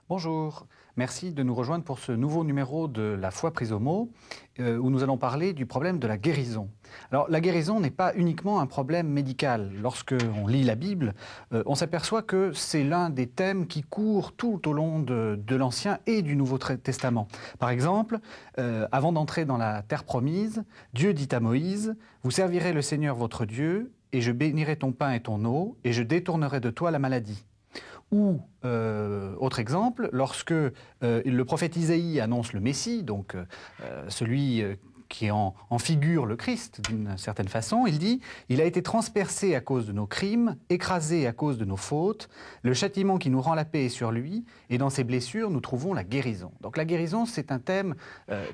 Bonjour, merci de nous rejoindre pour ce nouveau numéro de La foi prise au mot, où nous allons parler du problème de la guérison. Alors la guérison n'est pas uniquement un problème médical. Lorsque on lit la Bible, on s'aperçoit que c'est l'un des thèmes qui courent tout au long de l'Ancien et du Nouveau Testament. Par exemple, avant d'entrer dans la terre promise, Dieu dit à Moïse « Vous servirez le Seigneur votre Dieu, et je bénirai ton pain et ton eau, et je détournerai de toi la maladie. » Ou, autre exemple, lorsque le prophète Isaïe annonce le Messie, donc celui qui en figure le Christ d'une certaine façon, il dit « Il a été transpercé à cause de nos crimes, écrasé à cause de nos fautes, le châtiment qui nous rend la paix est sur lui, et dans ses blessures nous trouvons la guérison. » Donc la guérison, c'est un thème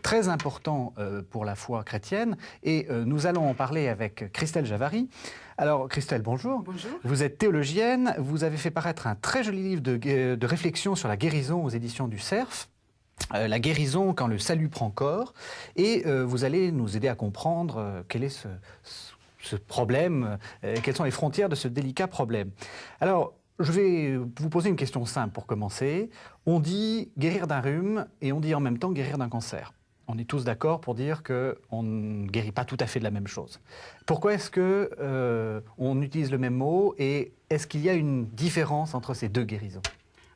très important pour la foi chrétienne, et nous allons en parler avec Christelle Javary. Alors Christelle, bonjour. Bonjour. Vous êtes théologienne, vous avez fait paraître un très joli livre de réflexion sur la guérison aux éditions du Cerf. La guérison quand le salut prend corps, et vous allez nous aider à comprendre quel est ce problème, quelles sont les frontières de ce délicat problème. Alors, je vais vous poser une question simple pour commencer. On dit guérir d'un rhume et on dit en même temps guérir d'un cancer. On est tous d'accord pour dire qu'on ne guérit pas tout à fait de la même chose. Pourquoi est-ce qu'on utilise le même mot et est-ce qu'il y a une différence entre ces deux guérisons ?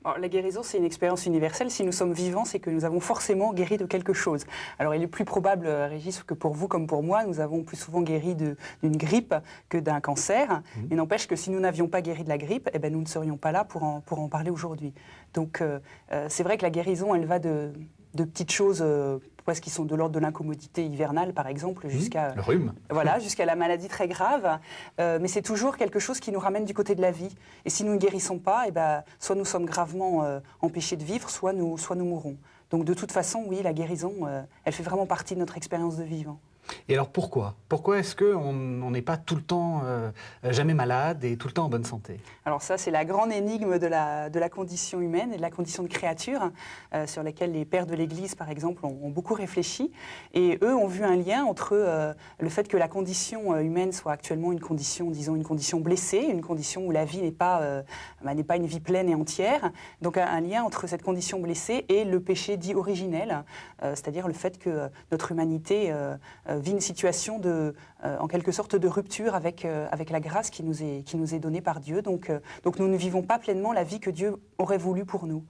Alors, la guérison, c'est une expérience universelle. Si nous sommes vivants, c'est que nous avons forcément guéri de quelque chose. Alors, il est plus probable, Régis, que pour vous comme pour moi, nous avons plus souvent guéri d'une grippe que d'un cancer. Mais n'empêche que si nous n'avions pas guéri de la grippe, eh ben, nous ne serions pas là pour en parler aujourd'hui. Donc, c'est vrai que la guérison, elle va de petites choses presque qui sont de l'ordre de l'incommodité hivernale, par exemple, jusqu'à le rhume. Voilà, jusqu'à la maladie très grave. Mais c'est toujours quelque chose qui nous ramène du côté de la vie. Et si nous ne guérissons pas, eh ben, soit nous sommes gravement empêchés de vivre, soit nous mourrons. Donc de toute façon, oui, la guérison, elle fait vraiment partie de notre expérience de vivant. Et alors pourquoi ? Pourquoi est-ce qu'on n'est pas tout le temps jamais malade et tout le temps en bonne santé ? Alors ça, c'est la grande énigme de la condition humaine et de la condition de créature, sur laquelle les pères de l'Église, par exemple, ont beaucoup réfléchi. Et eux ont vu un lien entre le fait que la condition humaine soit actuellement une condition, disons, une condition blessée, une condition où la vie n'est pas une vie pleine et entière. Donc un lien entre cette condition blessée et le péché dit originel, c'est-à-dire le fait que notre humanité vit une situation en quelque sorte de rupture avec la grâce qui nous est donnée par Dieu. Donc nous ne vivons pas pleinement la vie que Dieu aurait voulu pour nous.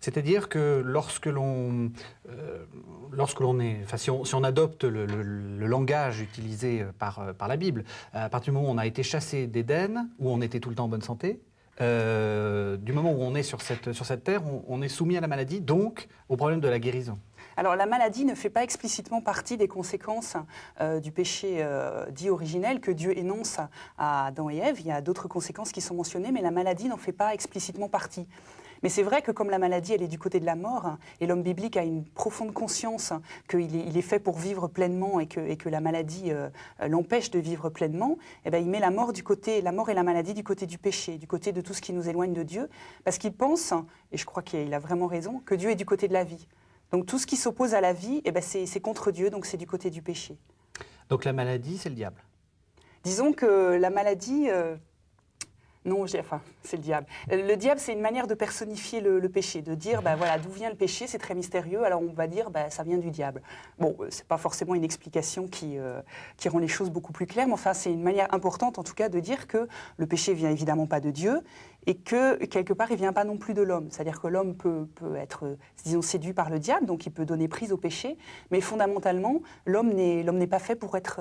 C'est-à-dire que lorsque l'on est, enfin, si on adopte le langage utilisé par la Bible, à partir du moment où on a été chassé d'Éden, où on était tout le temps en bonne santé, du moment où on est sur cette terre, on est soumis à la maladie, donc au problème de la guérison. Alors la maladie ne fait pas explicitement partie des conséquences du péché dit originel que Dieu énonce à Adam et Ève. Il y a d'autres conséquences qui sont mentionnées, mais la maladie n'en fait pas explicitement partie. Mais c'est vrai que comme la maladie, elle est du côté de la mort, et l'homme biblique a une profonde conscience qu'il est fait pour vivre pleinement et que la maladie l'empêche de vivre pleinement, eh bien, il met la mort et la maladie du côté du péché, du côté de tout ce qui nous éloigne de Dieu, parce qu'il pense, et je crois qu'il a vraiment raison, que Dieu est du côté de la vie. Donc tout ce qui s'oppose à la vie, eh ben c'est contre Dieu, donc c'est du côté du péché. Donc la maladie, c'est le diable ? Disons que la maladie... Non, c'est le diable. Le diable, c'est une manière de personnifier le péché, de dire, voilà, d'où vient le péché, c'est très mystérieux, alors on va dire, ça vient du diable. Bon, c'est pas forcément une explication qui rend les choses beaucoup plus claires, mais enfin, c'est une manière importante, en tout cas, de dire que le péché vient évidemment pas de Dieu, et que, quelque part, il vient pas non plus de l'homme. C'est-à-dire que l'homme peut être, disons, séduit par le diable, donc il peut donner prise au péché, mais fondamentalement, l'homme n'est pas fait pour être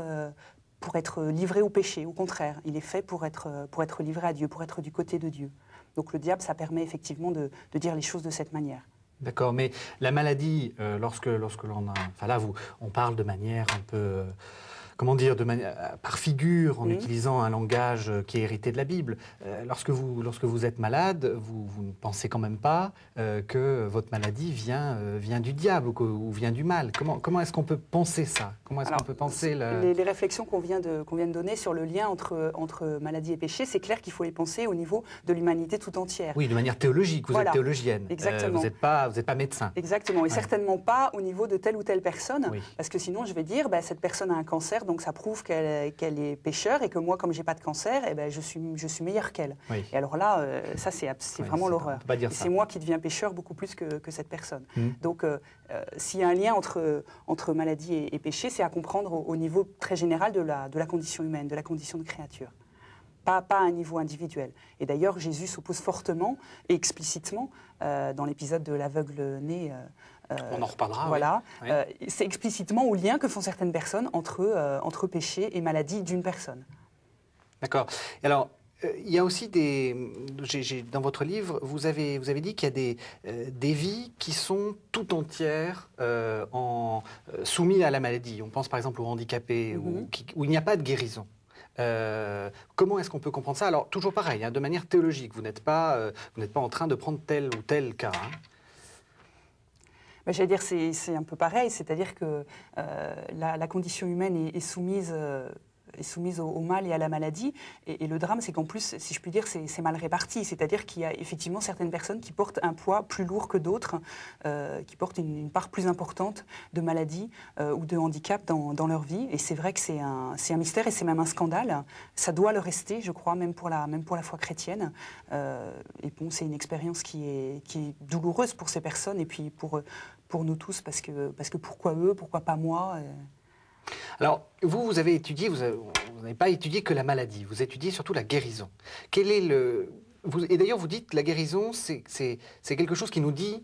livré au péché. Au contraire, il est fait pour être livré à Dieu, pour être du côté de Dieu. Donc le diable, ça permet effectivement de dire les choses de cette manière. D'accord, mais la maladie, lorsque l'on a... Enfin là, on parle de manière un peu... comment dire, par figure, en utilisant un langage qui est hérité de la Bible. Lorsque vous êtes malade, vous ne pensez quand même pas que votre maladie vient du diable ou vient du mal. Comment est-ce qu'on peut penser ça? Comment est-ce qu'on peut penser les réflexions qu'on vient de donner sur le lien entre maladie et péché, c'est clair qu'il faut les penser au niveau de l'humanité tout entière. Oui, de manière théologique. Vous êtes théologienne. Exactement. Vous n'êtes pas médecin. Exactement. Et certainement pas au niveau de telle ou telle personne. Oui. Parce que sinon, je vais dire, cette personne a un cancer, cancer, donc ça prouve qu'elle est pécheur et que moi, comme j'ai pas de cancer, eh ben, je suis meilleure qu'elle. Oui. Et alors là, ça c'est vraiment l'horreur. On peut pas dire ça. C'est moi qui deviens pécheur beaucoup plus que cette personne. Mmh. Donc s'il y a un lien entre maladie et péché, c'est à comprendre au niveau très général de la condition humaine, de la condition de créature. Pas à un niveau individuel. Et d'ailleurs, Jésus s'oppose fortement et explicitement dans l'épisode de l'aveugle-né. On en reparlera. Voilà. Oui. C'est explicitement au lien que font certaines personnes entre péché et maladie d'une personne. D'accord. Alors, il y a aussi dans votre livre, vous avez dit qu'il y a des vies qui sont tout entières soumises à la maladie. On pense par exemple aux handicapés, où il n'y a pas de guérison. Comment est-ce qu'on peut comprendre ça? Alors, toujours pareil, de manière théologique, vous n'êtes pas en train de prendre tel ou tel cas. J'allais dire, c'est un peu pareil, c'est-à-dire que la condition humaine est soumise au mal et à la maladie. Et le drame, c'est qu'en plus, si je puis dire, c'est mal réparti. C'est-à-dire qu'il y a effectivement certaines personnes qui portent un poids plus lourd que d'autres, qui portent une part plus importante de maladie ou de handicap dans leur vie. Et c'est vrai que c'est un mystère et c'est même un scandale. Ça doit le rester, je crois, même pour la foi chrétienne. Et bon, c'est une expérience qui est douloureuse pour ces personnes et puis pour nous tous, parce que pourquoi eux, pourquoi pas moi Alors, vous avez étudié, vous n'avez pas étudié que la maladie, vous étudiez surtout la guérison. Et d'ailleurs, vous dites que la guérison, c'est quelque chose qui nous dit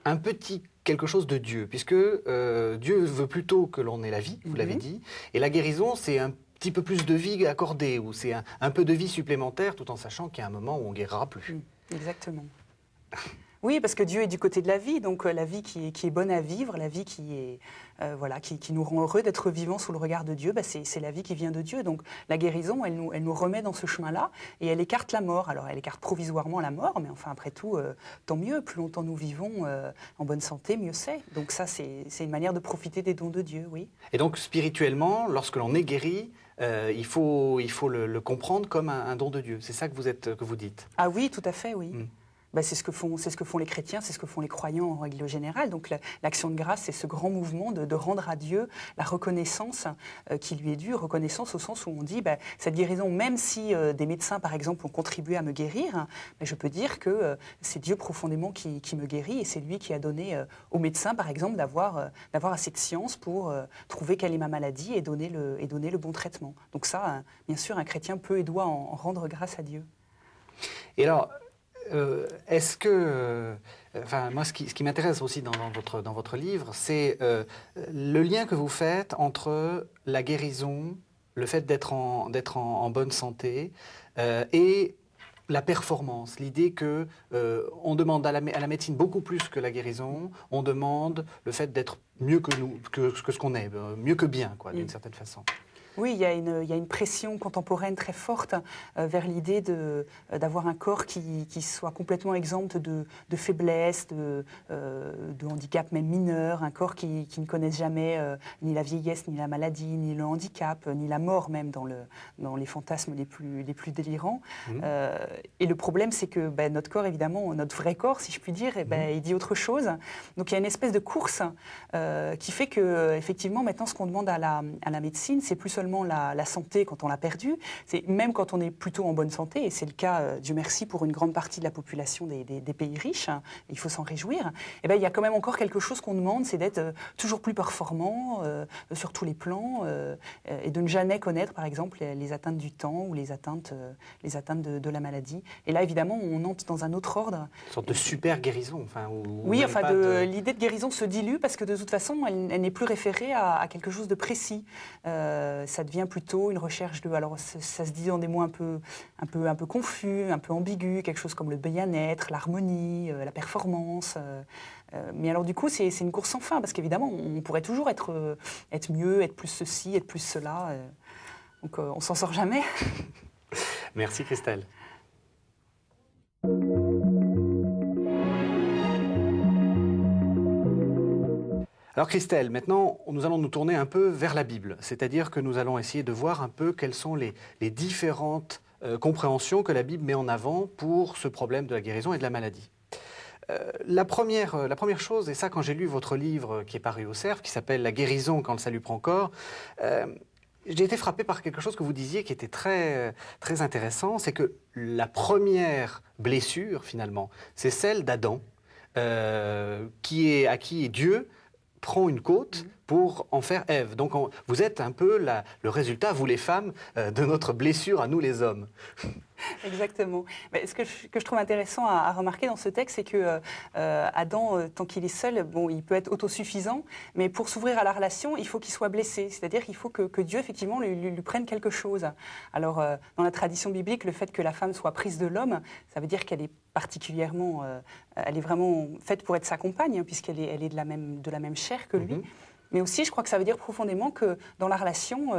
un petit quelque chose de Dieu, puisque Dieu veut plutôt que l'on ait la vie, vous l'avez dit, et la guérison, c'est un petit peu plus de vie accordée, ou c'est un peu de vie supplémentaire, tout en sachant qu'il y a un moment où on guérira plus. Exactement. Oui, parce que Dieu est du côté de la vie, donc la vie qui est bonne à vivre, la vie qui nous rend heureux d'être vivants sous le regard de Dieu, c'est la vie qui vient de Dieu. Donc la guérison, elle nous remet dans ce chemin-là et elle écarte la mort. Alors elle écarte provisoirement la mort, mais enfin après tout, tant mieux, plus longtemps nous vivons en bonne santé, mieux c'est. Donc ça, c'est une manière de profiter des dons de Dieu, oui. Et donc spirituellement, lorsque l'on est guéri, il faut le comprendre comme un don de Dieu. C'est ça que vous dites. Ah oui, tout à fait, oui. C'est ce que font les chrétiens, c'est ce que font les croyants en règle générale. Donc l'action de grâce, c'est ce grand mouvement de rendre à Dieu la reconnaissance qui lui est due, reconnaissance au sens où on dit cette guérison, même si des médecins par exemple ont contribué à me guérir, je peux dire que c'est Dieu profondément qui me guérit et c'est lui qui a donné aux médecins par exemple d'avoir assez de science pour trouver quelle est ma maladie et donner le bon traitement. Donc ça, bien sûr, un chrétien peut et doit en rendre grâce à Dieu. Et alors, est-ce que, moi, ce qui m'intéresse aussi dans votre livre, c'est le lien que vous faites entre la guérison, le fait d'être en bonne santé et la performance, l'idée que on demande à la médecine beaucoup plus que la guérison, on demande le fait d'être mieux que nous, que ce qu'on est, mieux que bien, quoi, d'une certaine façon. Oui, il y a une pression contemporaine très forte vers l'idée d'avoir un corps qui soit complètement exempt de faiblesse, de handicap même mineur, un corps qui ne connaisse jamais ni la vieillesse, ni la maladie, ni le handicap, ni la mort même dans les fantasmes les plus délirants. Et le problème, c'est que notre corps, évidemment, notre vrai corps, si je puis dire, il dit autre chose. Donc il y a une espèce de course qui fait que, effectivement, maintenant, ce qu'on demande à la médecine, c'est plus seulement la santé quand on l'a perdue, c'est même quand on est plutôt en bonne santé, et c'est le cas, Dieu merci, pour une grande partie de la population des pays riches, il faut s'en réjouir, il y a quand même encore quelque chose qu'on demande, c'est d'être toujours plus performant sur tous les plans, et de ne jamais connaître, par exemple, les atteintes du temps ou les atteintes de la maladie. Et là, évidemment, on entre dans un autre ordre. Une sorte de super guérison. Oui, l'idée de guérison se dilue parce que de toute façon, elle n'est plus référée à quelque chose de précis. Ça devient plutôt une recherche de... Alors, ça se dit dans des mots un peu confus, un peu ambigus, quelque chose comme le bien-être, l'harmonie, la performance. Mais alors, du coup, c'est une course sans fin, parce qu'évidemment, on pourrait toujours être mieux, être plus ceci, être plus cela. Donc, on s'en sort jamais. Merci, Christelle. Alors Christelle, maintenant, nous allons nous tourner un peu vers la Bible, c'est-à-dire que nous allons essayer de voir un peu quelles sont les différentes compréhensions que la Bible met en avant pour ce problème de la guérison et de la maladie. La première chose, et ça quand j'ai lu votre livre qui est paru au Cerf, qui s'appelle « La guérison quand le salut prend corps », J'ai été frappé par quelque chose que vous disiez qui était très, très intéressant, c'est que la première blessure, finalement, c'est celle d'Adam, à qui Dieu prend une côte pour en faire Ève. Donc vous êtes un peu le résultat, vous les femmes, de notre blessure à nous les hommes. Exactement. Mais ce que je trouve intéressant à remarquer dans ce texte, c'est que Adam, tant qu'il est seul, bon, il peut être autosuffisant, mais pour s'ouvrir à la relation, il faut qu'il soit blessé. C'est-à-dire qu'il faut que Dieu, effectivement, lui prenne quelque chose. Alors, dans la tradition biblique, le fait que la femme soit prise de l'homme, ça veut dire qu'elle est particulièrement, elle est vraiment faite pour être sa compagne, hein, puisqu'elle est de la même chair que lui. Mais aussi, je crois que ça veut dire profondément que dans la relation,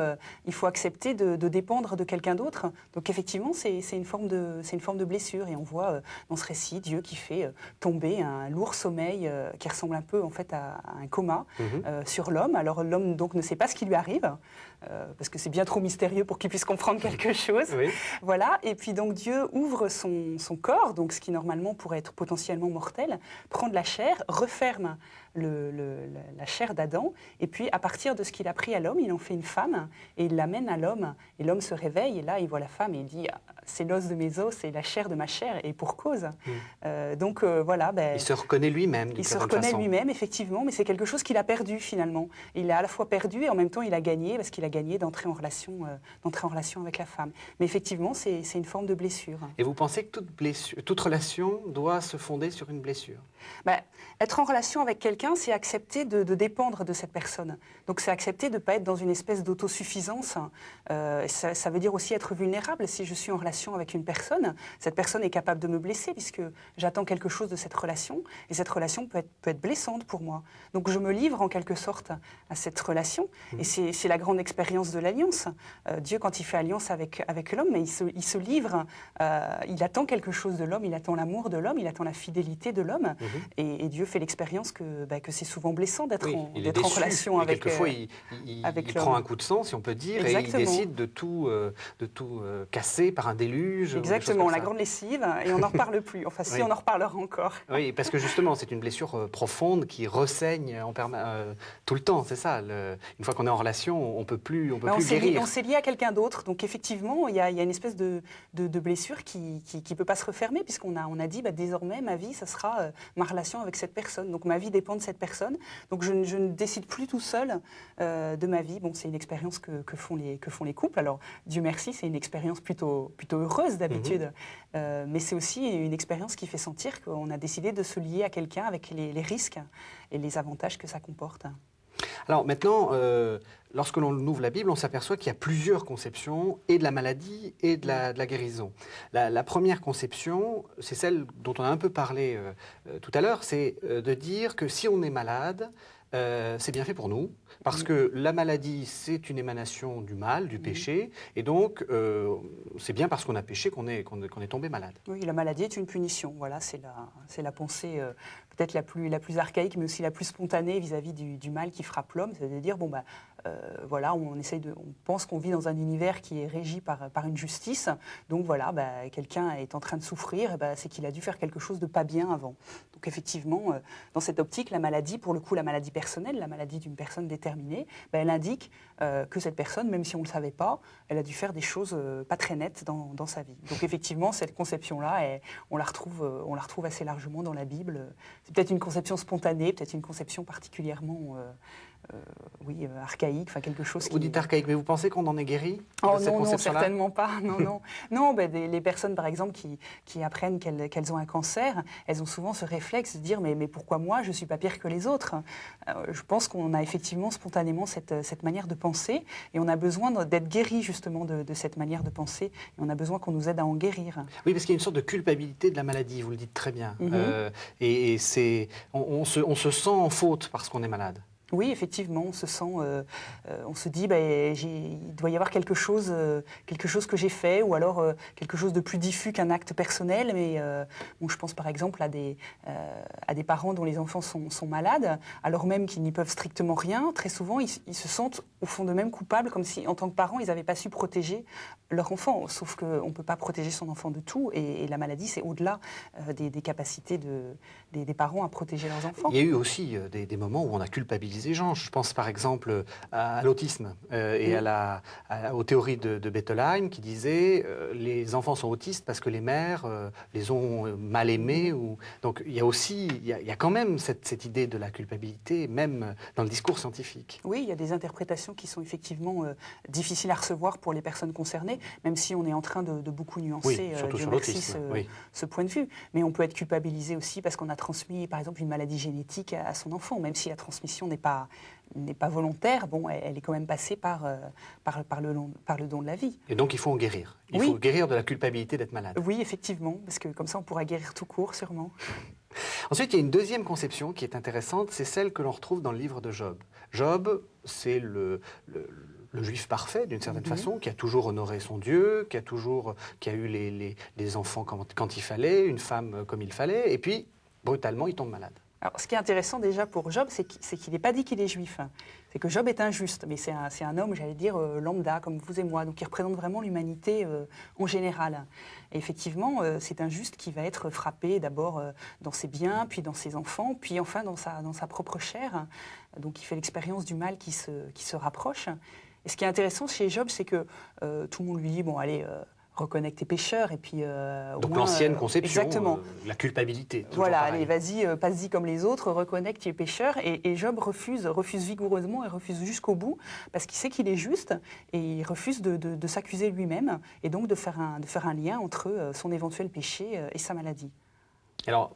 il faut accepter de dépendre de quelqu'un d'autre. Donc effectivement, c'est une forme de blessure. Et on voit dans ce récit Dieu qui fait tomber un lourd sommeil qui ressemble un peu en fait à un coma sur l'homme. Alors l'homme donc ne sait pas ce qui lui arrive, parce que c'est bien trop mystérieux pour qu'il puisse comprendre quelque chose. Oui. Voilà. Et puis donc Dieu ouvre son corps, donc ce qui normalement pourrait être potentiellement mortel, prend de la chair, referme la chair d'Adam, et puis à partir de ce qu'il a pris à l'homme, il en fait une femme, et il l'amène à l'homme, et l'homme se réveille, et là il voit la femme, et il dit « c'est l'os de mes os, c'est la chair de ma chair, et pour cause ». Donc voilà. Ben, il se reconnaît lui-même. Il se reconnaît lui-même, effectivement, mais c'est quelque chose qu'il a perdu finalement. Il a à la fois perdu, et en même temps il a gagné, parce qu'il a gagné d'entrer en relation avec la femme. Mais effectivement, c'est une forme de blessure. Et vous pensez que toute relation doit se fonder sur une blessure? Être en relation avec quelqu'un, c'est accepter de dépendre de cette personne. Donc c'est accepter de ne pas être dans une espèce d'autosuffisance. Ça veut dire aussi être vulnérable. Si je suis en relation avec une personne, cette personne est capable de me blesser puisque j'attends quelque chose de cette relation. Et cette relation peut être blessante pour moi. Donc je me livre en quelque sorte à cette relation. Et c'est la grande expérience de l'alliance. Dieu, quand il fait alliance avec l'homme, il se livre. Il attend quelque chose de l'homme. Il attend l'amour de l'homme. Il attend la fidélité de l'homme. Et Dieu fait l'expérience que c'est souvent blessant d'être en relation avec quelquefois, il prend un coup de sang, si on peut dire, Exactement. Et il décide de tout casser par un déluge. Exactement, la grande lessive, et on n'en reparle plus. Enfin, si, on en reparlera encore. Oui, parce que justement, c'est une blessure profonde qui ressaigne tout le temps, c'est ça. Une fois qu'on est en relation, on ne peut plus guérir. On s'est lié à quelqu'un d'autre, donc effectivement, il y a une espèce de blessure qui ne peut pas se refermer, puisqu'on a dit, désormais, ma vie, ça sera ma relation avec cette personne. Donc ma vie dépend de cette personne. Donc je ne décide plus tout seul de ma vie. Bon, c'est une expérience que font les couples. Alors Dieu merci, c'est une expérience plutôt heureuse d'habitude. Mais c'est aussi une expérience qui fait sentir qu'on a décidé de se lier à quelqu'un avec les risques et les avantages que ça comporte. Alors maintenant, lorsque l'on ouvre la Bible, on s'aperçoit qu'il y a plusieurs conceptions, et de la maladie et de la guérison. La première conception, c'est celle dont on a un peu parlé tout à l'heure, c'est de dire que si on est malade, c'est bien fait pour nous, parce que la maladie, c'est une émanation du mal, du péché, et donc c'est bien parce qu'on a péché qu'on est tombé malade. Oui, la maladie est une punition. Voilà, c'est la pensée peut-être la plus archaïque, mais aussi la plus spontanée vis-à-vis du mal qui frappe l'homme. C'est de dire, voilà, on pense qu'on vit dans un univers qui est régi par une justice. Donc voilà, quelqu'un est en train de souffrir, c'est qu'il a dû faire quelque chose de pas bien avant. Donc effectivement, dans cette optique, la maladie, pour le coup, la maladie personnelle, la maladie d'une personne déterminée, elle indique que cette personne, même si on ne le savait pas, elle a dû faire des choses pas très nettes dans sa vie. Donc effectivement, cette conception-là, on la retrouve assez largement dans la Bible. C'est peut-être une conception spontanée, peut-être une conception particulièrement archaïque, enfin quelque chose qui... Vous dites archaïque, mais vous pensez qu'on en est guéri? Oh non, certainement pas. Non, les personnes, par exemple, qui apprennent qu'elles ont un cancer, elles ont souvent ce réflexe de dire mais pourquoi moi, je ne suis pas pire que les autres? Je pense qu'on a effectivement spontanément cette manière de penser, et on a besoin d'être guéri justement de cette manière de penser, et on a besoin qu'on nous aide à en guérir. Oui, parce qu'il y a une sorte de culpabilité de la maladie, vous le dites très bien. Et on se sent en faute parce qu'on est malade. Oui, effectivement, on se dit, il doit y avoir quelque chose que j'ai fait, ou alors quelque chose de plus diffus qu'un acte personnel. Mais je pense par exemple à des parents dont les enfants sont malades, alors même qu'ils n'y peuvent strictement rien. Très souvent, ils se sentent au fond d'eux-mêmes coupables, comme si, en tant que parents, ils n'avaient pas su protéger leur enfant. Sauf qu'on ne peut pas protéger son enfant de tout, et la maladie, c'est au-delà des capacités des parents à protéger leurs enfants. Il y a eu aussi des moments où on a culpabilisé disait Jean. Je pense par exemple à l'autisme et aux théories de Bettelheim qui disaient les enfants sont autistes parce que les mères les ont mal aimés. Donc il y a quand même cette idée de la culpabilité, même dans le discours scientifique. Oui, il y a des interprétations qui sont effectivement difficiles à recevoir pour les personnes concernées, même si on est en train de beaucoup nuancer ce point de vue. Mais on peut être culpabilisé aussi parce qu'on a transmis, par exemple, une maladie génétique à son enfant, même si la transmission n'est pas volontaire, bon, elle est quand même passée par le don de la vie. Et donc il faut en guérir. Il faut guérir de la culpabilité d'être malade. Oui, effectivement, parce que comme ça on pourra guérir tout court, sûrement. Ensuite, il y a une deuxième conception qui est intéressante, c'est celle que l'on retrouve dans le livre de Job. Job, c'est le juif parfait, d'une certaine façon, qui a toujours honoré son Dieu, qui a eu les enfants quand il fallait, une femme comme il fallait, et puis, brutalement, il tombe malade. Alors, ce qui est intéressant déjà pour Job, c'est qu'il n'est pas dit qu'il est juif. C'est que Job est injuste, mais c'est un homme, j'allais dire, lambda, comme vous et moi, donc il représente vraiment l'humanité en général. Et effectivement, c'est un juste qui va être frappé d'abord dans ses biens, puis dans ses enfants, puis enfin dans sa propre chair. Donc il fait l'expérience du mal qui se rapproche. Et ce qui est intéressant chez Job, c'est que tout le monde lui dit, bon, allez... reconnecte tes pécheurs et puis... Donc l'ancienne conception, la culpabilité. Voilà, allez, vas-y, passe-y comme les autres, reconnecte tes pécheurs. Et Job refuse vigoureusement et refuse jusqu'au bout parce qu'il sait qu'il est juste et il refuse de s'accuser lui-même et donc de faire un lien entre son éventuel péché et sa maladie. Alors,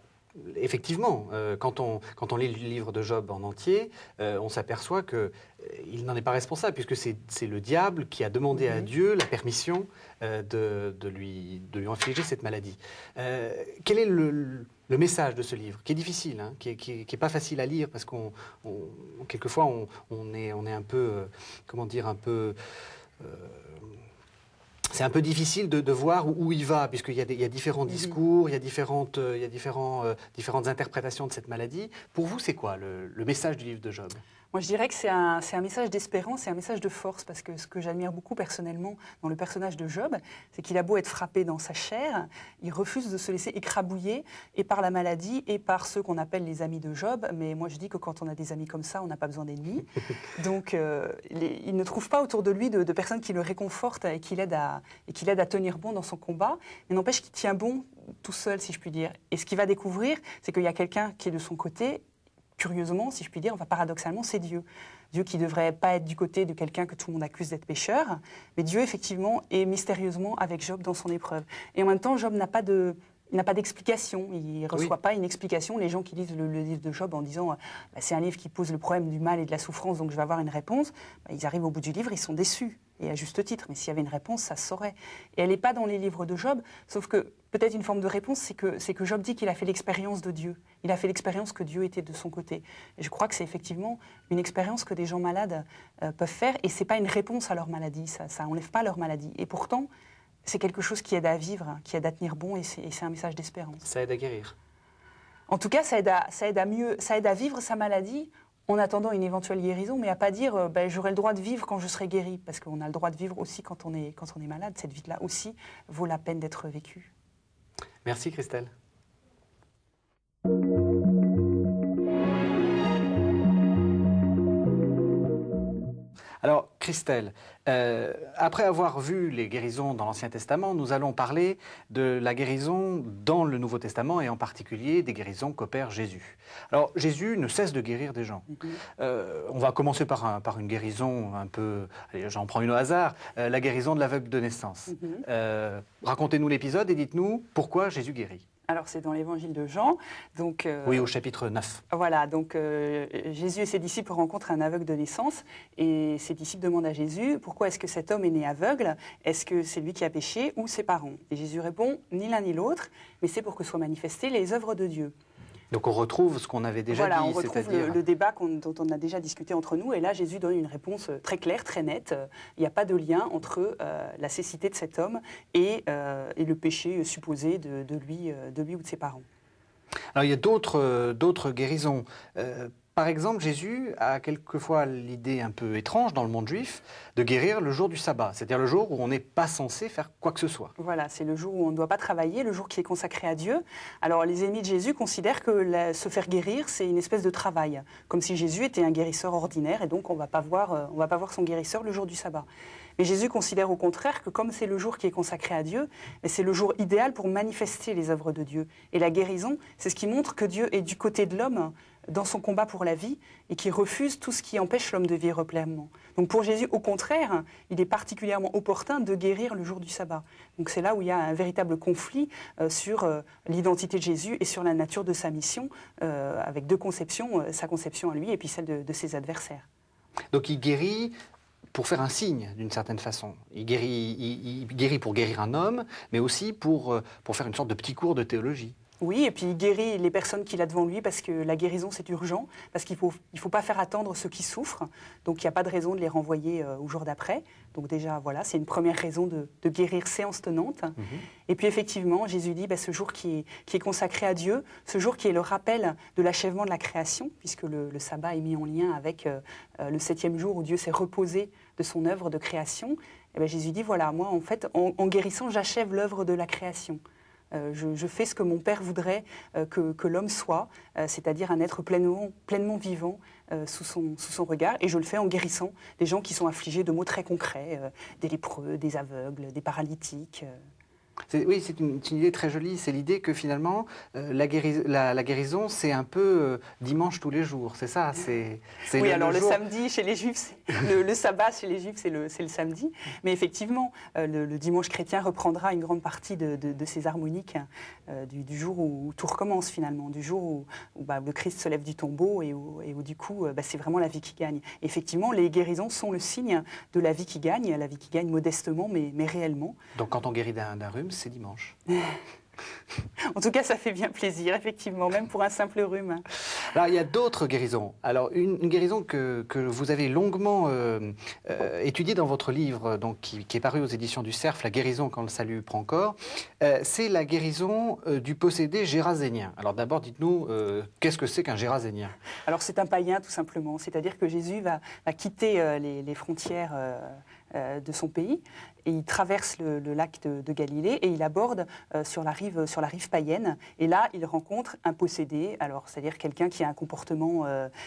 effectivement, quand on lit le livre de Job en entier, on s'aperçoit qu'il n'en est pas responsable, puisque c'est le diable qui a demandé à Dieu la permission de lui infliger cette maladie. Quel est le message de ce livre, qui est difficile, hein, qui est pas facile à lire, parce qu'on quelquefois on est un peu, comment dire, un peu... c'est un peu difficile de voir où il va, puisqu'il y a différents discours, il y a différentes interprétations de cette maladie. Pour vous, c'est quoi le message du livre de Job ? Moi, je dirais que c'est un message d'espérance et un message de force, parce que ce que j'admire beaucoup personnellement dans le personnage de Job, c'est qu'il a beau être frappé dans sa chair, il refuse de se laisser écrabouiller et par la maladie et par ceux qu'on appelle les amis de Job. Mais moi, je dis que quand on a des amis comme ça, on n'a pas besoin d'ennemis. Donc, il ne trouve pas autour de lui de personnes qui le réconfortent et qui l'aident à tenir bon dans son combat. Mais n'empêche qu'il tient bon tout seul, si je puis dire. Et ce qu'il va découvrir, c'est qu'il y a quelqu'un qui est de son côté. Curieusement, si je puis dire, enfin paradoxalement, c'est Dieu. Dieu qui ne devrait pas être du côté de quelqu'un que tout le monde accuse d'être pécheur, mais Dieu, effectivement, est mystérieusement avec Job dans son épreuve. Et en même temps, Job n'a pas d'explication, il ne reçoit pas une explication. Les gens qui lisent le livre de Job en disant c'est un livre qui pose le problème du mal et de la souffrance, donc je vais avoir une réponse, ils arrivent au bout du livre, ils sont déçus, et à juste titre. Mais s'il y avait une réponse, ça se saurait. Et elle n'est pas dans les livres de Job, sauf que peut-être une forme de réponse, c'est que Job dit qu'il a fait l'expérience de Dieu. Il a fait l'expérience que Dieu était de son côté. Et je crois que c'est effectivement une expérience que des gens malades peuvent faire, et ce n'est pas une réponse à leur maladie, ça n'enlève pas leur maladie. Et pourtant, c'est quelque chose qui aide à vivre, qui aide à tenir bon, et c'est un message d'espérance. Ça aide à guérir. En tout cas, ça aide à vivre sa maladie en attendant une éventuelle guérison, mais à pas dire j'aurai le droit de vivre quand je serai guéri, parce qu'on a le droit de vivre aussi quand on est malade. Cette vie-là aussi vaut la peine d'être vécue. Merci Christelle. Alors, Christelle, après avoir vu les guérisons dans l'Ancien Testament, nous allons parler de la guérison dans le Nouveau Testament et en particulier des guérisons qu'opère Jésus. Alors, Jésus ne cesse de guérir des gens. On va commencer par une guérison un peu... Allez, j'en prends une au hasard, la guérison de l'aveugle de naissance. Racontez-nous l'épisode et dites-nous pourquoi Jésus guérit. Alors, c'est dans l'évangile de Jean. Donc, oui, au chapitre 9. Voilà, donc Jésus et ses disciples rencontrent un aveugle de naissance et ses disciples demandent à Jésus pourquoi est-ce que cet homme est né aveugle ? Est-ce que c'est lui qui a péché ou ses parents ? Et Jésus répond ni l'un ni l'autre, mais c'est pour que soient manifestées les œuvres de Dieu. Donc on retrouve ce qu'on avait déjà dit, on retrouve le débat dont on a déjà discuté entre nous, et là Jésus donne une réponse très claire, très nette. Il n'y a pas de lien entre la cécité de cet homme et le péché supposé de lui ou de ses parents. Alors il y a d'autres guérisons. Par exemple, Jésus a quelquefois l'idée un peu étrange dans le monde juif de guérir le jour du sabbat, c'est-à-dire le jour où on n'est pas censé faire quoi que ce soit. Voilà, c'est le jour où on ne doit pas travailler, le jour qui est consacré à Dieu. Alors les ennemis de Jésus considèrent que se faire guérir, c'est une espèce de travail, comme si Jésus était un guérisseur ordinaire et donc on ne va pas voir son guérisseur le jour du sabbat. Mais Jésus considère au contraire que comme c'est le jour qui est consacré à Dieu, c'est le jour idéal pour manifester les œuvres de Dieu. Et la guérison, c'est ce qui montre que Dieu est du côté de l'homme dans son combat pour la vie et qui refuse tout ce qui empêche l'homme de vivre pleinement. Donc pour Jésus, au contraire, il est particulièrement opportun de guérir le jour du sabbat. Donc c'est là où il y a un véritable conflit sur l'identité de Jésus et sur la nature de sa mission, avec deux conceptions, sa conception à lui et puis celle de ses adversaires. Donc il guérit pour faire un signe, d'une certaine façon. Il guérit pour guérir un homme, mais aussi pour faire une sorte de petit cours de théologie. Oui, et puis il guérit les personnes qu'il a devant lui parce que la guérison, c'est urgent, parce qu'il faut pas faire attendre ceux qui souffrent. Donc il n'y a pas de raison de les renvoyer au jour d'après. Donc déjà, voilà, c'est une première raison de guérir séance tenante. Et puis effectivement, Jésus dit, ce jour qui est consacré à Dieu, ce jour qui est le rappel de l'achèvement de la création, puisque le sabbat est mis en lien avec le 7e jour où Dieu s'est reposé de son œuvre de création. Et Jésus dit, voilà, moi, en fait, en guérissant, j'achève l'œuvre de la création. Je fais ce que mon Père voudrait que l'homme soit, c'est-à-dire un être pleinement vivant sous son regard. Et je le fais en guérissant des gens qui sont affligés de maux très concrets, des lépreux, des aveugles, des paralytiques. Oui, c'est une idée très jolie. C'est l'idée que finalement, la guérison, c'est un peu dimanche tous les jours. C'est ça. Oui, alors le samedi chez les Juifs, le sabbat chez les Juifs, c'est le samedi. Mais effectivement, le dimanche chrétien reprendra une grande partie de ces harmoniques du jour où tout recommence finalement, du jour où le Christ se lève du tombeau et où du coup, c'est vraiment la vie qui gagne. Effectivement, les guérisons sont le signe de la vie qui gagne modestement, mais réellement. Donc quand on guérit d'un rhume, c'est dimanche. En tout cas, ça fait bien plaisir, effectivement, même pour un simple rhume. Alors, il y a d'autres guérisons. Alors, une guérison que vous avez longuement étudiée dans votre livre, donc, qui est paru aux éditions du Cerf, La guérison quand le salut prend corps, c'est la guérison du possédé gérasénien. Alors d'abord, dites-nous, qu'est-ce que c'est qu'un gérasénien ? Alors, c'est un païen, tout simplement. C'est-à-dire que Jésus va quitter les frontières de son pays, et il traverse le lac de Galilée et il aborde sur la rive païenne. Et là, il rencontre un possédé, alors c'est-à-dire quelqu'un qui a un comportement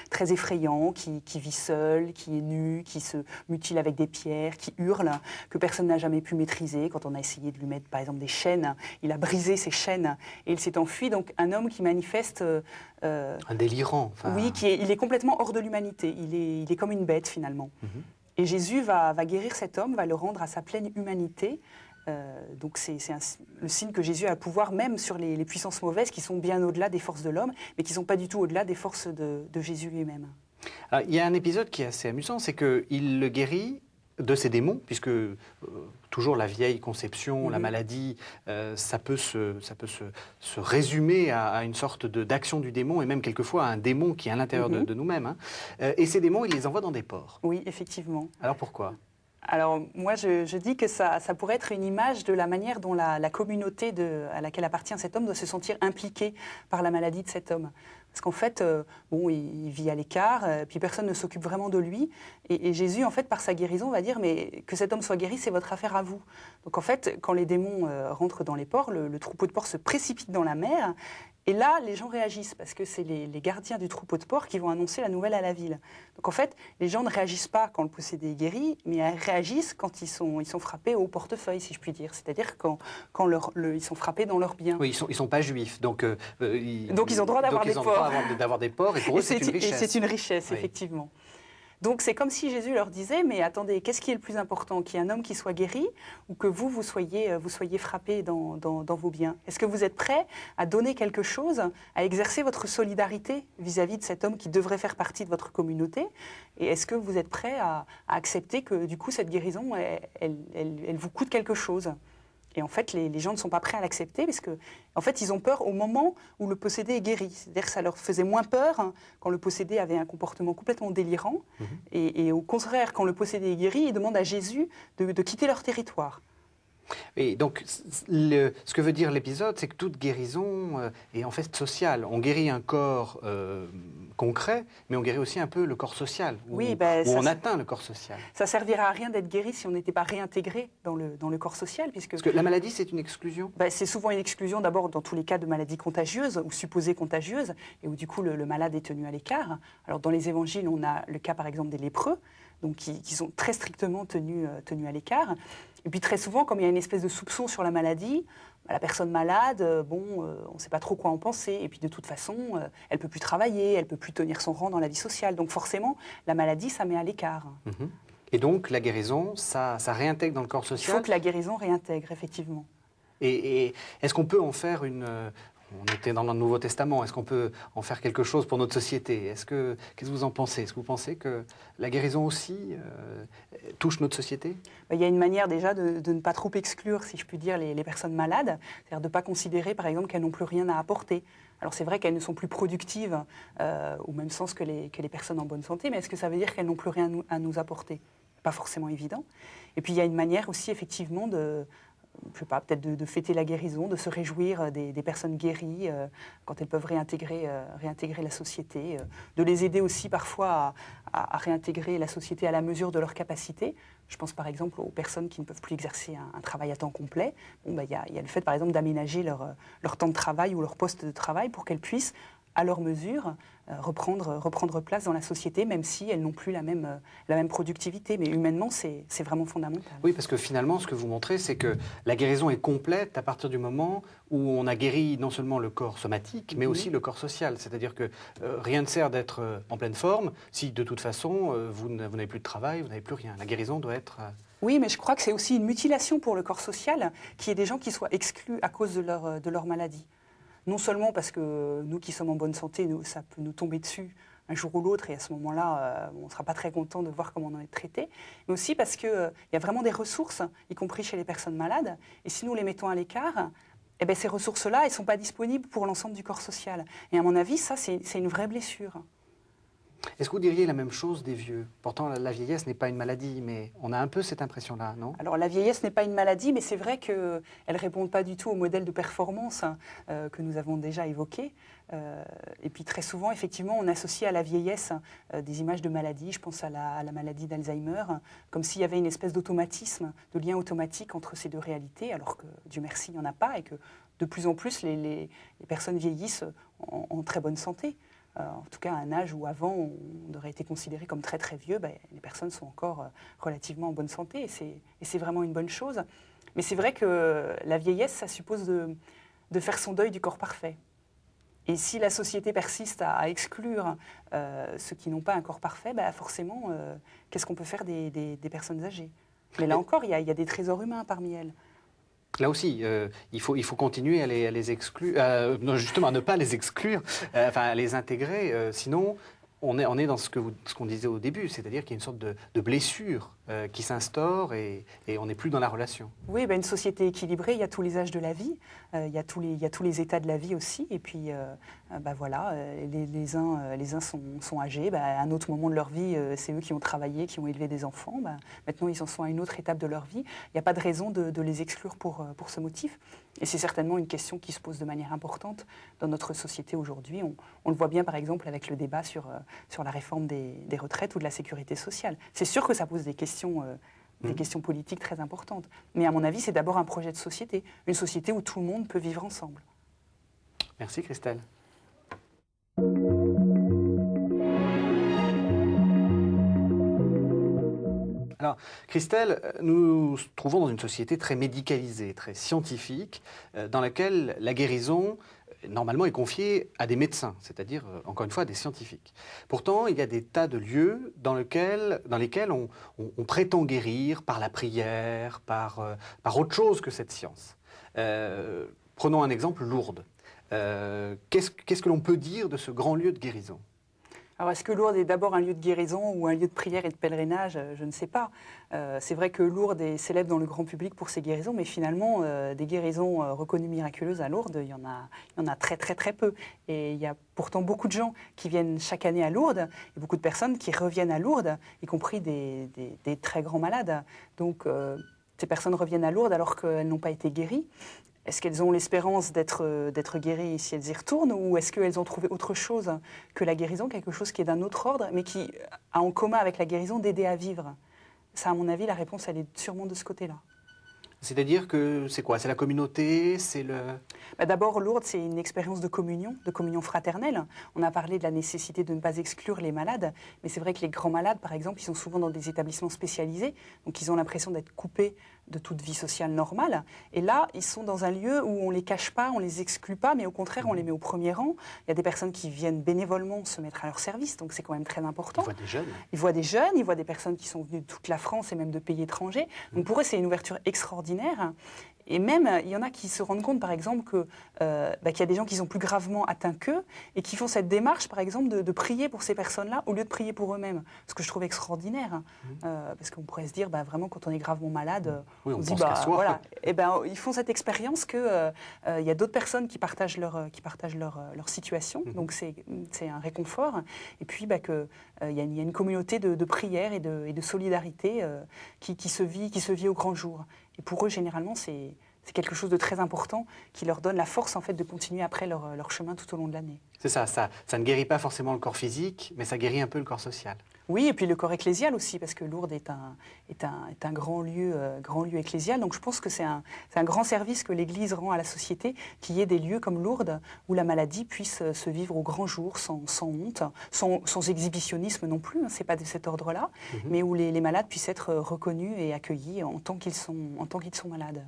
très effrayant, qui vit seul, qui est nu, qui se mutile avec des pierres, qui hurle, que personne n'a jamais pu maîtriser. Quand on a essayé de lui mettre, par exemple, des chaînes, il a brisé ses chaînes et il s'est enfui. Donc un homme qui manifeste... un délirant. Enfin... Oui, il est complètement hors de l'humanité. Il est comme une bête, finalement. Et Jésus va guérir cet homme, va le rendre à sa pleine humanité. Donc c'est le signe que Jésus a le pouvoir même sur les puissances mauvaises qui sont bien au-delà des forces de l'homme, mais qui ne sont pas du tout au-delà des forces de Jésus lui-même. Alors, il y a un épisode qui est assez amusant, c'est qu'il le guérit de ses démons, puisque toujours la vieille conception, la maladie, ça peut se résumer à une sorte d'action du démon, et même quelquefois à un démon qui est à l'intérieur de nous-mêmes. Et ces démons, il les envoie dans des porcs. Oui, effectivement. Alors pourquoi ? Alors moi, je dis que ça pourrait être une image de la manière dont la communauté à laquelle appartient cet homme doit se sentir impliquée par la maladie de cet homme. Parce qu'en fait, il vit à l'écart, puis personne ne s'occupe vraiment de lui. Et Jésus, en fait, par sa guérison, va dire mais que cet homme soit guéri, c'est votre affaire à vous. Donc en fait, quand les démons rentrent dans les porcs, le troupeau de porcs se précipite dans la mer. Et là, les gens réagissent, parce que c'est les gardiens du troupeau de porcs qui vont annoncer la nouvelle à la ville. Donc en fait, les gens ne réagissent pas quand le possédé est guéri, mais ils réagissent quand ils sont frappés au portefeuille, si je puis dire. C'est-à-dire quand ils sont frappés dans leurs biens. Oui, ils sont pas juifs, donc ils ont droit d'avoir des porcs. D'avoir des porcs, et pour eux, c'est une richesse. Et c'est une richesse, oui. Effectivement. Donc c'est comme si Jésus leur disait, mais attendez, qu'est-ce qui est le plus important ? Qu'il y ait un homme qui soit guéri ou que vous soyez frappé dans vos biens ? Est-ce que vous êtes prêts à donner quelque chose, à exercer votre solidarité vis-à-vis de cet homme qui devrait faire partie de votre communauté ? Et est-ce que vous êtes prêts à accepter que du coup cette guérison, elle vous coûte quelque chose ? Et en fait, les gens ne sont pas prêts à l'accepter parce que, en fait, ils ont peur au moment où le possédé est guéri. C'est-à-dire que ça leur faisait moins peur quand le possédé avait un comportement complètement délirant. Et au contraire, quand le possédé est guéri, ils demandent à Jésus de quitter leur territoire. Et donc, ce que veut dire l'épisode, c'est que toute guérison est en fait sociale. On guérit un corps concret, mais on guérit aussi un peu le corps social, où on atteint le corps social. Ça ne servira à rien d'être guéri si on n'était pas réintégré dans le corps social. Parce que la maladie, c'est une exclusion. C'est souvent une exclusion d'abord dans tous les cas de maladies contagieuses ou supposées contagieuses, et où du coup le malade est tenu à l'écart. Alors dans les évangiles, on a le cas par exemple des lépreux, donc qui sont très strictement tenus à l'écart. Et puis très souvent, comme il y a une espèce de soupçon sur la maladie, la personne malade, on ne sait pas trop quoi en penser. Et puis de toute façon, elle ne peut plus travailler, elle ne peut plus tenir son rang dans la vie sociale. Donc forcément, la maladie, ça met à l'écart. Mm-hmm. Et donc la guérison, ça réintègre dans le corps social ? Il faut que la guérison réintègre, effectivement. Et est-ce qu'on peut en faire On était dans le Nouveau Testament. Est-ce qu'on peut en faire quelque chose pour notre société ? Qu'est-ce que vous en pensez ? Est-ce que vous pensez que la guérison aussi touche notre société ? Il y a une manière déjà de ne pas trop exclure, si je puis dire, les personnes malades. C'est-à-dire de ne pas considérer, par exemple, qu'elles n'ont plus rien à apporter. Alors c'est vrai qu'elles ne sont plus productives, au même sens que les personnes en bonne santé, mais est-ce que ça veut dire qu'elles n'ont plus rien à nous apporter ? Pas forcément évident. Et puis il y a une manière aussi, effectivement, je sais pas, peut-être de fêter la guérison, de se réjouir des personnes guéries quand elles peuvent réintégrer la société, de les aider aussi parfois à réintégrer la société à la mesure de leurs capacités. Je pense par exemple aux personnes qui ne peuvent plus exercer un travail à temps complet. Il y a le fait par exemple d'aménager leur temps de travail ou leur poste de travail pour qu'elles puissent, à leur mesure, reprendre place dans la société, même si elles n'ont plus la même productivité. Mais humainement, c'est vraiment fondamental. Oui, parce que finalement, ce que vous montrez, c'est que la guérison est complète à partir du moment où on a guéri non seulement le corps somatique, mais aussi le corps social. C'est-à-dire que rien ne sert d'être en pleine forme si, de toute façon, vous n'avez plus de travail, vous n'avez plus rien. La guérison doit être... Oui, mais je crois que c'est aussi une mutilation pour le corps social, qu'il y ait des gens qui soient exclus à cause de leur maladie. Non seulement parce que nous qui sommes en bonne santé, ça peut nous tomber dessus un jour ou l'autre, et à ce moment-là, on ne sera pas très content de voir comment on en est traité, mais aussi parce qu'il y a vraiment des ressources, y compris chez les personnes malades, et si nous les mettons à l'écart, ces ressources-là, elles ne sont pas disponibles pour l'ensemble du corps social. Et à mon avis, ça, c'est une vraie blessure. Est-ce que vous diriez la même chose des vieux ? Pourtant, la vieillesse n'est pas une maladie, mais on a un peu cette impression-là, non ? Alors, la vieillesse n'est pas une maladie, mais c'est vrai qu'elle ne répond pas du tout au modèle de performance que nous avons déjà évoqué. Et puis, très souvent, effectivement, on associe à la vieillesse des images de maladies. Je pense à la maladie d'Alzheimer, comme s'il y avait une espèce d'automatisme, de lien automatique entre ces deux réalités, alors que, Dieu merci, il n'y en a pas, et que de plus en plus, les personnes vieillissent en très bonne santé. En tout cas, à un âge où avant on aurait été considéré comme très très vieux, les personnes sont encore relativement en bonne santé et c'est vraiment une bonne chose. Mais c'est vrai que la vieillesse, ça suppose de faire son deuil du corps parfait. Et si la société persiste à exclure ceux qui n'ont pas un corps parfait, forcément, qu'est-ce qu'on peut faire des personnes âgées ? Mais là encore, il y a des trésors humains parmi elles. Là aussi, il faut continuer à les exclure, justement à ne pas les exclure, à les intégrer, sinon on est dans ce qu'on disait au début, c'est-à-dire qu'il y a une sorte de blessure qui s'instaure et on n'est plus dans la relation. Oui, une société équilibrée, il y a tous les âges de la vie, il y a tous les états de la vie aussi, et puis voilà, les uns sont âgés, à un autre moment de leur vie, c'est eux qui ont travaillé, qui ont élevé des enfants, maintenant ils en sont à une autre étape de leur vie, il n'y a pas de raison de les exclure pour ce motif. Et c'est certainement une question qui se pose de manière importante dans notre société aujourd'hui. On le voit bien par exemple avec le débat sur la réforme des retraites ou de la sécurité sociale. C'est sûr que ça pose des questions politiques très importantes. Mais à mon avis, c'est d'abord un projet de société, une société où tout le monde peut vivre ensemble. Merci Christelle. Alors, Christelle, nous nous trouvons dans une société très médicalisée, très scientifique, dans laquelle la guérison, normalement, est confiée à des médecins, c'est-à-dire, encore une fois, à des scientifiques. Pourtant, il y a des tas de lieux dans lesquels on prétend guérir par la prière, par autre chose que cette science. Prenons un exemple, Lourdes. Qu'est-ce que l'on peut dire de ce grand lieu de guérison ? Alors, est-ce que Lourdes est d'abord un lieu de guérison ou un lieu de prière et de pèlerinage ? Je ne sais pas. C'est vrai que Lourdes est célèbre dans le grand public pour ses guérisons, mais finalement, des guérisons reconnues miraculeuses à Lourdes, il y en a très très très peu. Et il y a pourtant beaucoup de gens qui viennent chaque année à Lourdes, et beaucoup de personnes qui reviennent à Lourdes, y compris des très grands malades. Donc, ces personnes reviennent à Lourdes alors qu'elles n'ont pas été guéries. Est-ce qu'elles ont l'espérance d'être guéries si elles y retournent, ou est-ce qu'elles ont trouvé autre chose que la guérison, quelque chose qui est d'un autre ordre, mais qui a en commun avec la guérison d'aider à vivre? Ça, à mon avis, la réponse, elle est sûrement de ce côté-là. C'est-à-dire que c'est quoi? C'est la communauté? C'est le... D'abord, Lourdes, c'est une expérience de communion fraternelle. On a parlé de la nécessité de ne pas exclure les malades, mais c'est vrai que les grands malades, par exemple, ils sont souvent dans des établissements spécialisés, donc ils ont l'impression d'être coupés de toute vie sociale normale. Et là, ils sont dans un lieu où on ne les cache pas, on ne les exclut pas, mais au contraire, on les met au premier rang. Il y a des personnes qui viennent bénévolement se mettre à leur service, donc c'est quand même très important. Ils voient des jeunes. Ils voient des jeunes, ils voient des personnes qui sont venues de toute la France et même de pays étrangers. Donc pour eux, c'est une ouverture extraordinaire. Et même, il y en a qui se rendent compte, par exemple, qu'il y a des gens qui sont plus gravement atteints qu'eux et qui font cette démarche, par exemple, de prier pour ces personnes-là au lieu de prier pour eux-mêmes. Ce que je trouve extraordinaire. Parce qu'on pourrait se dire, vraiment, quand on est gravement malade, oui, on se pense dit, qu'à soi. voilà. Et ils font cette expérience qu'il y a d'autres personnes qui partagent leur situation. Donc c'est un réconfort. Et puis qu'il y a une communauté de prière et de solidarité qui se vit au grand jour. Et pour eux, généralement, c'est quelque chose de très important qui leur donne la force en fait, de continuer après leur chemin tout au long de l'année. C'est ça ne guérit pas forcément le corps physique, mais ça guérit un peu le corps social. Oui, et puis le corps ecclésial aussi, parce que Lourdes est un grand lieu ecclésial. Donc je pense que c'est un grand service que l'Église rend à la société, qu'il y ait des lieux comme Lourdes où la maladie puisse se vivre au grand jour, sans honte, sans exhibitionnisme non plus, hein, ce n'est pas de cet ordre-là, mais où les malades puissent être reconnus et accueillis en tant qu'ils sont malades.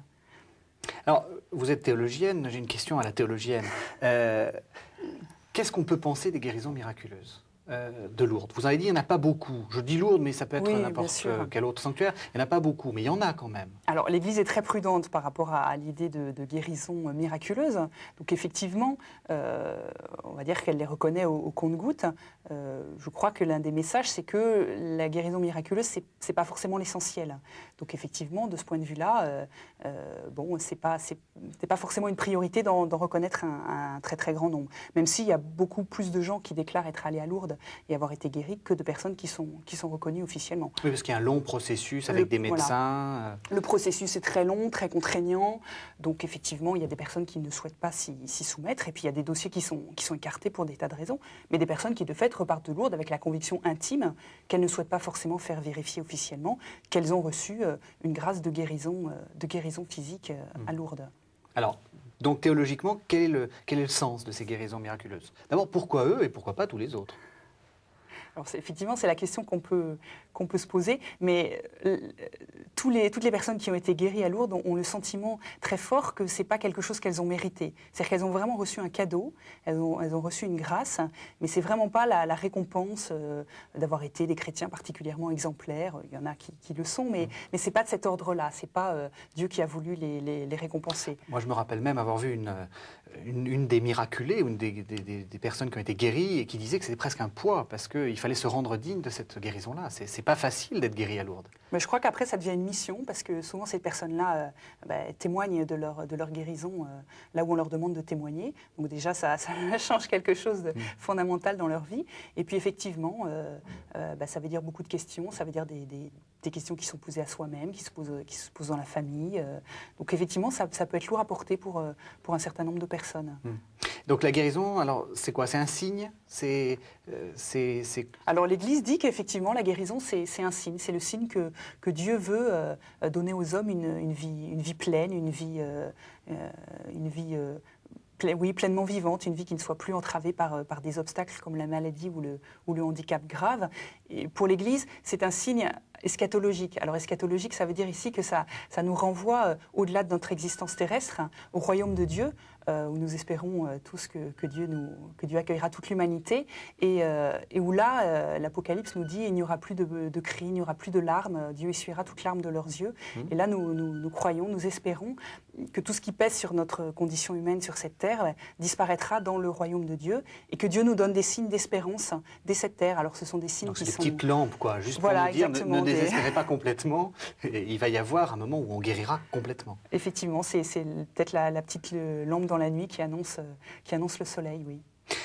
Alors, vous êtes théologienne, j'ai une question à la théologienne. Qu'est-ce qu'on peut penser des guérisons miraculeuses de Lourdes? Vous avez dit qu'il n'y en a pas beaucoup. Je dis Lourdes, mais ça peut être n'importe quel autre sanctuaire. Il n'y en a pas beaucoup, mais il y en a quand même. Alors, l'Église est très prudente par rapport à l'idée de guérison miraculeuse. Donc, effectivement, on va dire qu'elle les reconnaît au compte-gouttes. Je crois que l'un des messages, c'est que la guérison miraculeuse, ce n'est pas forcément l'essentiel. Donc, effectivement, de ce point de vue-là, ce n'est pas forcément une priorité d'en reconnaître un très, très grand nombre. Même s'il y a beaucoup plus de gens qui déclarent être allés à Lourdes et avoir été guéris que de personnes qui sont reconnues officiellement. Oui, parce qu'il y a un long processus avec des médecins. Voilà. Le processus est très long, très contraignant. Donc, effectivement, il y a des personnes qui ne souhaitent pas s'y soumettre. Et puis, il y a des dossiers qui sont écartés pour des tas de raisons. Mais des personnes qui, de fait, repartent de Lourdes avec la conviction intime qu'elles ne souhaitent pas forcément faire vérifier officiellement qu'elles ont reçu une grâce de guérison physique à Lourdes. Alors, donc théologiquement, quel est le sens de ces guérisons miraculeuses? D'abord, pourquoi eux et pourquoi pas tous les autres? Alors effectivement, c'est la question qu'on peut se poser, mais toutes les personnes qui ont été guéries à Lourdes ont le sentiment très fort que ce n'est pas quelque chose qu'elles ont mérité. C'est-à-dire qu'elles ont vraiment reçu un cadeau, elles ont reçu une grâce, mais ce n'est vraiment pas la récompense d'avoir été des chrétiens particulièrement exemplaires. Il y en a qui le sont, mais ce n'est pas de cet ordre-là. Ce n'est pas Dieu qui a voulu les récompenser. Moi, je me rappelle même avoir vu une des miraculées, une des personnes qui ont été guéries et qui disait que c'était presque un poids parce qu'il fallait se rendre digne de cette guérison-là. C'est pas facile d'être guéri à Lourdes. Mais je crois qu'après, ça devient une mission parce que souvent, ces personnes-là témoignent de leur guérison là où on leur demande de témoigner. Donc déjà, ça change quelque chose de fondamental dans leur vie. Et puis effectivement, ça veut dire beaucoup de questions. Ça veut dire des questions qui sont posées à soi-même, qui se posent dans la famille. Donc effectivement, ça peut être lourd à porter pour un certain nombre de personnes. Donc la guérison, alors c'est quoi? C'est un signe? Alors l'Église dit qu'effectivement la guérison c'est un signe, c'est le signe que Dieu veut donner aux hommes une vie pleine, une vie pleinement vivante, une vie qui ne soit plus entravée par des obstacles comme la maladie ou le handicap grave. Et pour l'Église, c'est un signe eschatologique. Alors eschatologique, ça veut dire ici que ça nous renvoie au-delà de notre existence terrestre, au royaume de Dieu, où nous espérons tous que Dieu accueillera toute l'humanité, et où là, l'Apocalypse nous dit il n'y aura plus de cris, il n'y aura plus de larmes, Dieu essuiera toute larme de leurs yeux. Et là, nous croyons, nous espérons que tout ce qui pèse sur notre condition humaine sur cette terre disparaîtra dans le royaume de Dieu, et que Dieu nous donne des signes d'espérance dès cette terre. Alors ce sont des signes donc qui c'est sont... des petites lampes, quoi, juste voilà, pour nous dire ne désespérez pas complètement, il va y avoir un moment où on guérira complètement. Effectivement, c'est peut-être la petite lampe dans la nuit qui annonce le soleil, oui.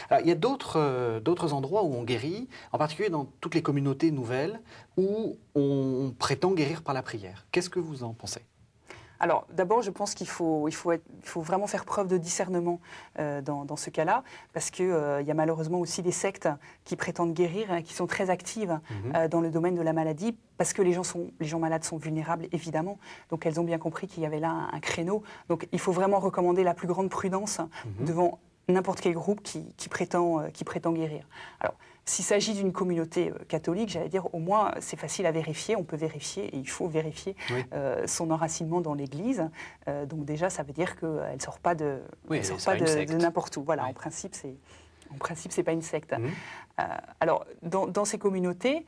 Alors, il y a d'autres endroits où on guérit, en particulier dans toutes les communautés nouvelles, où on prétend guérir par la prière. Qu'est-ce que vous en pensez? Alors, d'abord, je pense qu'il faut vraiment faire preuve de discernement dans ce cas-là, parce qu'il y a malheureusement aussi des sectes qui prétendent guérir, hein, qui sont très actives dans le domaine de la maladie, parce que les gens malades sont vulnérables, évidemment. Donc, elles ont bien compris qu'il y avait là un créneau. Donc, il faut vraiment recommander la plus grande prudence devant n'importe quel groupe qui prétend guérir. Alors, s'il s'agit d'une communauté catholique, j'allais dire, au moins, c'est facile à vérifier, on peut vérifier, et il faut vérifier son enracinement dans l'Église. Donc déjà, ça veut dire qu'elle ne sort pas de n'importe où. Voilà, en principe, c'est pas une secte. Alors, dans ces communautés,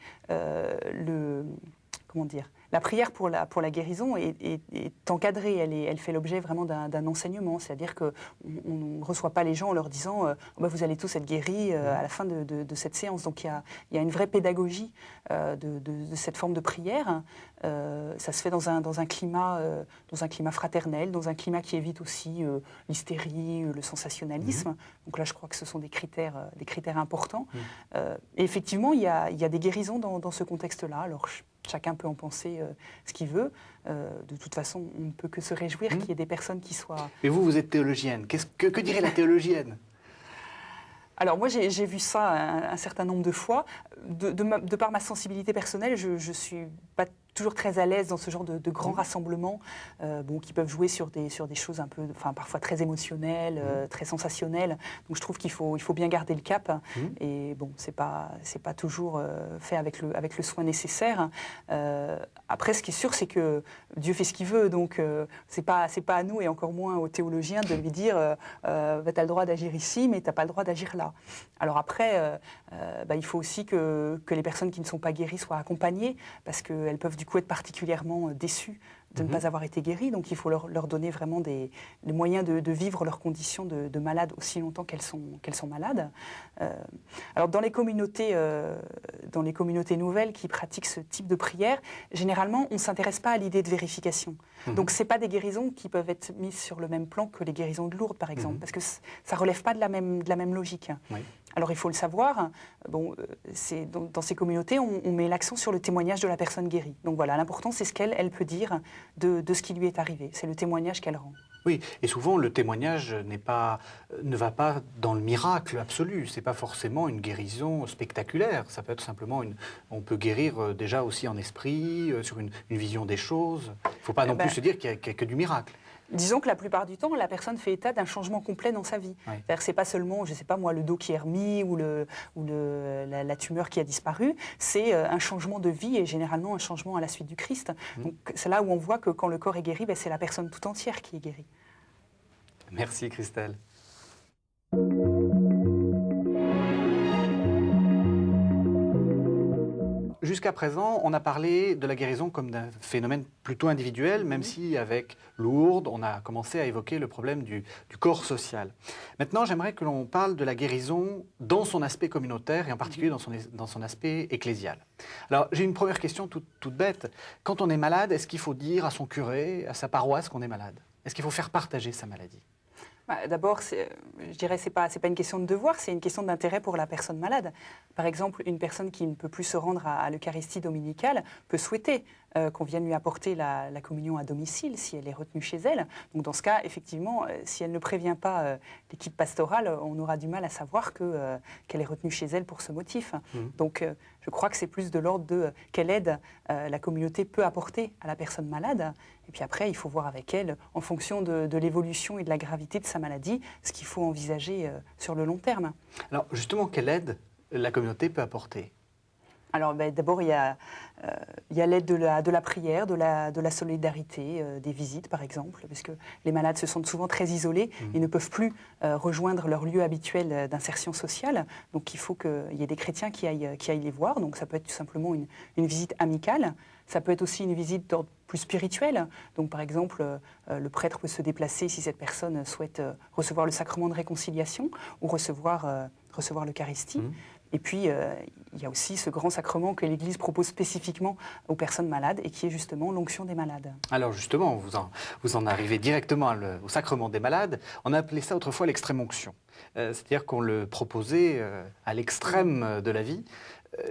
la prière pour la guérison est encadrée, elle fait l'objet vraiment d'un enseignement, c'est-à-dire qu'on ne reçoit pas les gens en leur disant vous allez tous être guéris à la fin de cette séance. Donc il y a une vraie pédagogie de cette forme de prière. Ça se fait dans un climat fraternel, dans un climat qui évite aussi l'hystérie, le sensationnalisme. Donc là, je crois que ce sont des critères importants. Et effectivement, il y a des guérisons dans ce contexte-là. Alors, chacun peut en penser ce qu'il veut. De toute façon, on ne peut que se réjouir qu'il y ait des personnes qui soient... Mais vous êtes théologienne. Que dirait la théologienne ? Alors moi, j'ai vu ça un certain nombre de fois. De par ma sensibilité personnelle, je ne suis pas toujours très à l'aise dans ce genre de grands rassemblements qui peuvent jouer sur des choses un peu, parfois très émotionnelles, très sensationnelles. Donc je trouve qu'il faut bien garder le cap. Et bon, c'est pas toujours fait avec le soin nécessaire. Après, ce qui est sûr, c'est que Dieu fait ce qu'il veut. Donc c'est pas à nous, et encore moins aux théologiens, de lui dire tu as le droit d'agir ici, mais tu n'as pas le droit d'agir là. Alors après, il faut aussi que les personnes qui ne sont pas guéries soient accompagnées, parce qu'elles peuvent du coup être particulièrement déçues de ne pas avoir été guéries. Donc il faut leur donner vraiment les moyens de vivre leurs conditions de malades aussi longtemps qu'elles sont malades. Alors dans les communautés nouvelles qui pratiquent ce type de prière, généralement on ne s'intéresse pas à l'idée de vérification. Donc ce n'est pas des guérisons qui peuvent être mises sur le même plan que les guérisons de Lourdes, par exemple, parce que ça ne relève pas de la même logique. Oui. Alors il faut le savoir, dans ces communautés, on met l'accent sur le témoignage de la personne guérie. Donc voilà, l'important, c'est ce qu'elle peut dire de ce qui lui est arrivé. C'est le témoignage qu'elle rend. Oui, et souvent le témoignage ne va pas dans le miracle absolu. C'est pas forcément une guérison spectaculaire. Ça peut être simplement on peut guérir déjà aussi en esprit, sur une vision des choses. Il ne faut pas non plus se dire qu'il n'y a que du miracle. Disons que la plupart du temps, la personne fait état d'un changement complet dans sa vie. Oui. C'est-à-dire que ce n'est pas seulement, je ne sais pas moi, le dos qui est remis ou la tumeur qui a disparu, c'est un changement de vie et généralement un changement à la suite du Christ. Donc c'est là où on voit que quand le corps est guéri, c'est la personne tout entière qui est guérie. Merci Christelle. Jusqu'à présent, on a parlé de la guérison comme d'un phénomène plutôt individuel, même si avec Lourdes, on a commencé à évoquer le problème du corps social. Maintenant, j'aimerais que l'on parle de la guérison dans son aspect communautaire et en particulier dans son aspect ecclésial. Alors, j'ai une première question toute bête. Quand on est malade, est-ce qu'il faut dire à son curé, à sa paroisse qu'on est malade ? Est-ce qu'il faut faire partager sa maladie ? D'abord, je dirais que ce n'est pas une question de devoir, c'est une question d'intérêt pour la personne malade. Par exemple, une personne qui ne peut plus se rendre à l'Eucharistie dominicale peut souhaiter qu'on vienne lui apporter la communion à domicile si elle est retenue chez elle. Donc dans ce cas, effectivement, si elle ne prévient pas l'équipe pastorale, on aura du mal à savoir qu'elle est retenue chez elle pour ce motif. Donc je crois que c'est plus de l'ordre de quelle aide la communauté peut apporter à la personne malade. Et puis après, il faut voir avec elle, en fonction de l'évolution et de la gravité de sa maladie, ce qu'il faut envisager sur le long terme. Alors justement, quelle aide la communauté peut apporter ? Alors d'abord, il y a l'aide de la prière, de la solidarité, des visites par exemple, parce que les malades se sentent souvent très isolés et ne peuvent plus rejoindre leur lieu habituel d'insertion sociale. Donc il faut qu'il y ait des chrétiens qui aillent les voir. Donc ça peut être tout simplement une visite amicale. Ça peut être aussi une visite d'ordre plus spirituel. Donc par exemple, le prêtre peut se déplacer si cette personne souhaite recevoir le sacrement de réconciliation ou recevoir l'Eucharistie. Et puis, il y a aussi ce grand sacrement que l'Église propose spécifiquement aux personnes malades et qui est justement l'onction des malades. Alors justement, vous en arrivez directement au sacrement des malades. On a appelé ça autrefois l'extrême-onction. C'est-à-dire qu'on le proposait à l'extrême de la vie.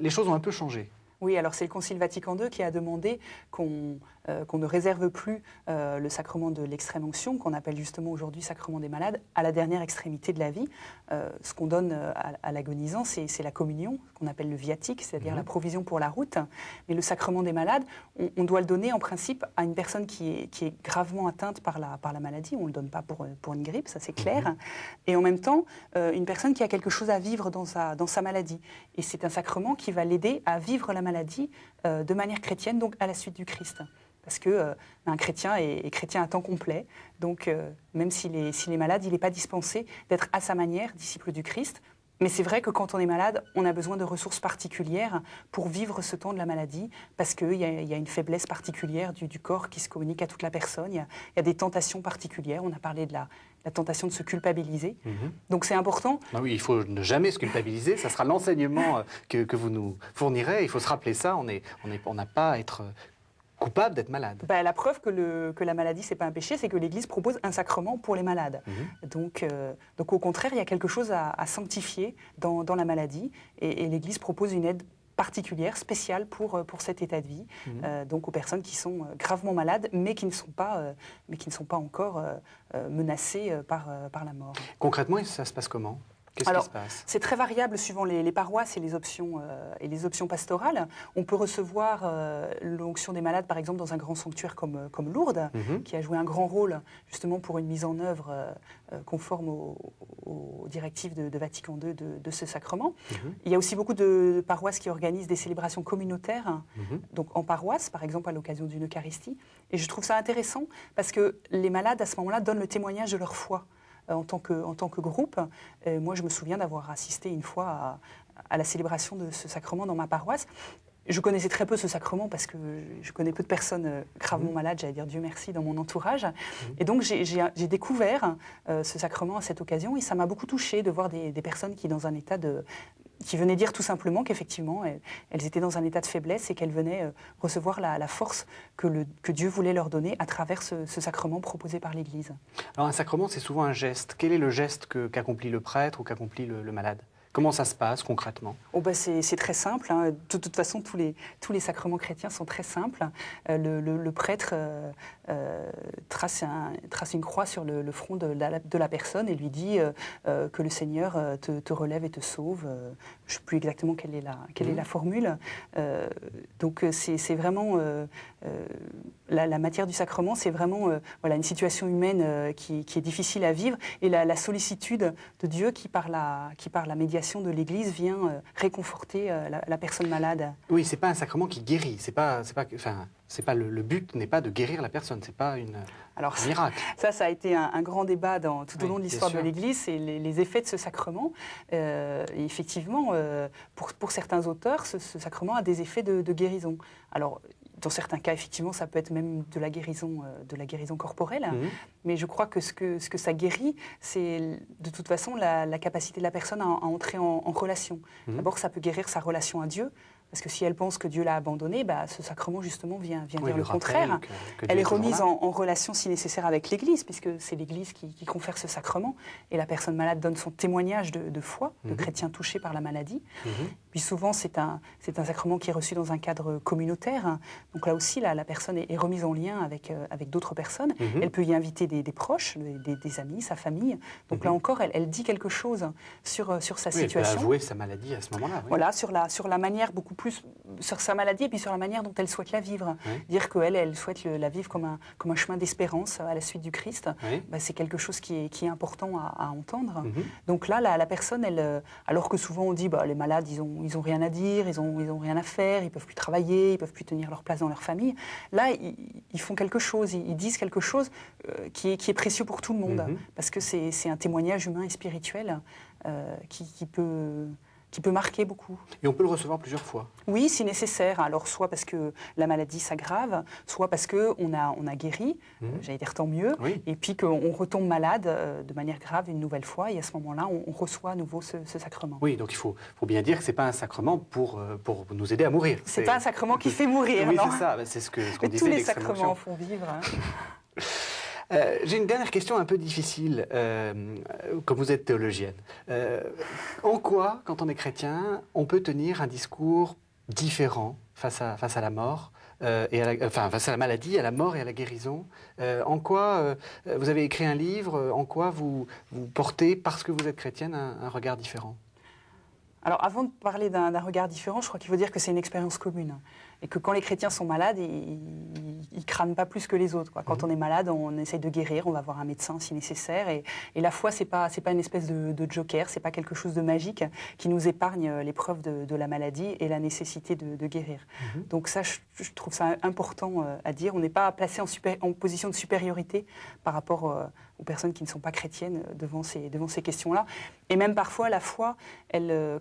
Les choses ont un peu changé. Oui, alors c'est le Concile Vatican II qui a demandé qu'on ne réserve plus le sacrement de l'extrême-onction, qu'on appelle justement aujourd'hui sacrement des malades, à la dernière extrémité de la vie. Ce qu'on donne à l'agonisant, c'est la communion, qu'on appelle le viatique, c'est-à-dire la provision pour la route. Mais le sacrement des malades, on doit le donner en principe à une personne qui est gravement atteinte par la maladie. On ne le donne pas pour une grippe, ça c'est clair. Et en même temps, une personne qui a quelque chose à vivre dans sa maladie. Et c'est un sacrement qui va l'aider à vivre la maladie de manière chrétienne, donc à la suite du Christ. Parce qu'un chrétien est chrétien à temps complet, donc même s'il est malade, il n'est pas dispensé d'être à sa manière disciple du Christ. Mais c'est vrai que quand on est malade, on a besoin de ressources particulières pour vivre ce temps de la maladie, parce qu'il y a une faiblesse particulière du corps qui se communique à toute la personne. Il y a des tentations particulières. On a parlé de la tentation de se culpabiliser. Donc c'est important. Ah oui, il faut ne jamais se culpabiliser. Ça sera l'enseignement que vous nous fournirez. Il faut se rappeler ça. On n'a pas à être coupable d'être malade. La preuve que la maladie, ce n'est pas un péché, c'est que l'Église propose un sacrement pour les malades. Donc au contraire, il y a quelque chose à sanctifier dans la maladie. Et l'Église propose une aide particulière, spéciale pour cet état de vie, donc aux personnes qui sont gravement malades, mais qui ne sont pas encore menacées par la mort. Concrètement, ça se passe comment ? Qu'est-ce qui se passe ? C'est très variable suivant les paroisses et les options pastorales. On peut recevoir l'onction des malades, par exemple, dans un grand sanctuaire comme Lourdes, qui a joué un grand rôle justement pour une mise en œuvre conforme aux directives de Vatican II de ce sacrement. Il y a aussi beaucoup de paroisses qui organisent des célébrations communautaires, donc en paroisse, par exemple à l'occasion d'une Eucharistie. Et je trouve ça intéressant parce que les malades, à ce moment-là, donnent le témoignage de leur foi. En tant que groupe. Moi, je me souviens d'avoir assisté une fois à la célébration de ce sacrement dans ma paroisse. Je connaissais très peu ce sacrement parce que je connais peu de personnes gravement malades, j'allais dire Dieu merci, dans mon entourage. Et donc, j'ai découvert ce sacrement à cette occasion et ça m'a beaucoup touchée de voir des personnes qui, dans un état qui venaient dire tout simplement qu'effectivement, elles étaient dans un état de faiblesse et qu'elles venaient recevoir la force que Dieu voulait leur donner à travers ce sacrement proposé par l'Église. Alors un sacrement, c'est souvent un geste. Quel est le geste qu'accomplit le prêtre ou qu'accomplit le malade ? Comment ça se passe concrètement ? C'est très simple. Hein. De toute façon, tous les sacrements chrétiens sont très simples. Le prêtre trace une croix sur le front de la personne et lui dit que le Seigneur te relève et te sauve. Je ne sais plus exactement quelle est la formule. Donc c'est vraiment la matière du sacrement, c'est vraiment une situation humaine qui est difficile à vivre et la sollicitude de Dieu qui par la médiation de l'Église vient réconforter la personne malade. Oui, c'est pas un sacrement qui guérit. Le but n'est pas de guérir la personne. C'est pas un miracle. Ça a été un grand débat tout au long de l'histoire de l'Église, c'est les effets de ce sacrement. Et effectivement, pour certains auteurs, ce sacrement a des effets de guérison. Alors, dans certains cas, effectivement, ça peut être même de la guérison corporelle. Mais je crois que ce que ça guérit, c'est de toute façon la capacité de la personne à entrer en relation. D'abord, ça peut guérir sa relation à Dieu. Parce que si elle pense que Dieu l'a abandonnée, ce sacrement justement vient dire le contraire. Elle est remise en relation si nécessaire avec l'Église, puisque c'est l'Église qui confère ce sacrement. Et la personne malade donne son témoignage de foi, de chrétien touché par la maladie. Puis souvent, c'est un sacrement qui est reçu dans un cadre communautaire. Donc là aussi, la personne est remise en lien avec d'autres personnes. Elle peut y inviter des proches, des amis, sa famille. Donc là encore, elle dit quelque chose sur sa situation. Elle peut avouer sa maladie à ce moment-là. Oui. Voilà, sur la manière beaucoup plus sur sa maladie et puis sur la manière dont elle souhaite la vivre. Dire qu'elle souhaite la vivre comme un chemin d'espérance à la suite du Christ, c'est quelque chose qui est important à entendre. Donc là, la personne, alors que souvent on dit les malades, ils ont rien à dire, ils ont rien à faire, ils peuvent plus travailler, ils peuvent plus tenir leur place dans leur famille. Là, ils font quelque chose, ils disent quelque chose qui est précieux pour tout le monde, parce que c'est un témoignage humain et spirituel qui peut marquer beaucoup. Et on peut le recevoir plusieurs fois ? Oui, si nécessaire. Alors, soit parce que la maladie s'aggrave, soit parce qu'on a guéri, j'allais dire tant mieux, et puis qu'on retombe malade de manière grave une nouvelle fois, et à ce moment-là, on reçoit à nouveau ce sacrement. Oui, donc il faut bien dire que ce n'est pas un sacrement pour nous aider à mourir. C'est pas un sacrement qui fait mourir, oui, non ? c'est ça, c'est ce qu'on disait. Tous les sacrements font vivre. J'ai une dernière question un peu difficile, comme vous êtes théologienne. En quoi, quand on est chrétien, on peut tenir un discours différent face à la mort, face à la maladie, à la mort et à la guérison. En quoi vous avez écrit un livre, en quoi vous portez, parce que vous êtes chrétienne, un regard différent? Alors, avant de parler d'un regard différent, je crois qu'il faut dire que c'est une expérience commune. Et que quand les chrétiens sont malades, ils crament pas plus que les autres, quoi. Quand on est malade, on essaye de guérir, on va voir un médecin si nécessaire. Et la foi, c'est pas une espèce de joker, c'est pas quelque chose de magique qui nous épargne l'épreuve de la maladie et la nécessité de guérir. Donc ça, je trouve ça important à dire. On n'est pas placé en position de supériorité par rapport aux personnes qui ne sont pas chrétiennes devant ces questions-là. Et même parfois, la foi, elle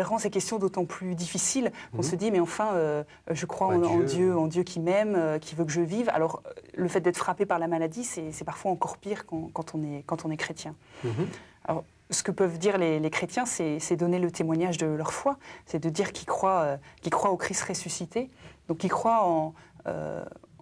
rend ces questions d'autant plus difficiles qu'on se dit, mais enfin, je crois en Dieu qui m'aime, qui veut que je vive. Alors, le fait d'être frappé par la maladie, c'est parfois encore pire quand on est chrétien. Alors, ce que peuvent dire les chrétiens, c'est donner le témoignage de leur foi, c'est de dire qu'ils croient au Christ ressuscité, donc qu'ils croient en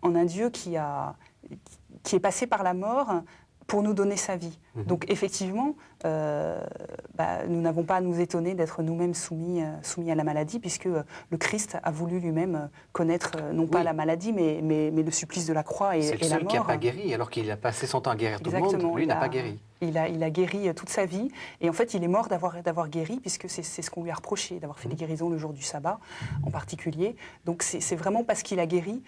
un Dieu qui est passé par la mort pour nous donner sa vie. Donc effectivement, nous n'avons pas à nous étonner d'être nous-mêmes soumis à la maladie, puisque le Christ a voulu lui-même connaître non pas la maladie, mais le supplice de la croix et la mort. C'est le seul qui n'a pas guéri, alors qu'il a passé son temps à guérir tout le monde, lui n'a pas guéri. Il a guéri toute sa vie, et en fait il est mort d'avoir guéri, puisque c'est ce qu'on lui a reproché, d'avoir fait des guérisons le jour du sabbat en particulier. Donc c'est vraiment parce qu'il a guéri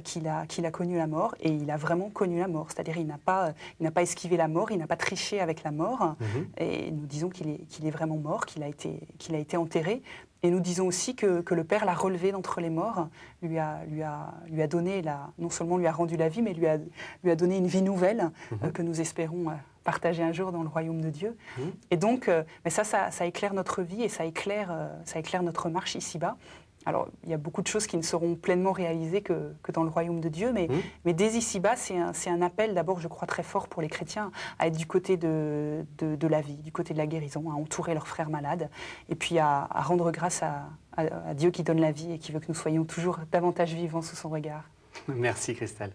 qu'il a connu la mort, et il a vraiment connu la mort, c'est-à-dire il n'a pas esquivé la mort, il n'a pas triché avec la mort, et nous disons qu'il est vraiment mort, qu'il a été enterré. Et nous disons aussi que le Père l'a relevé d'entre les morts, lui a donné, non seulement lui a rendu la vie, mais lui a donné une vie nouvelle que nous espérons partager un jour dans le royaume de Dieu. Et donc, ça éclaire notre vie et ça éclaire notre marche ici-bas. Alors, il y a beaucoup de choses qui ne seront pleinement réalisées que dans le royaume de Dieu, mais dès ici-bas, c'est un appel d'abord, je crois, très fort pour les chrétiens à être du côté de la vie, du côté de la guérison, à entourer leurs frères malades, et puis à rendre grâce à Dieu qui donne la vie et qui veut que nous soyons toujours davantage vivants sous son regard. Merci Christelle.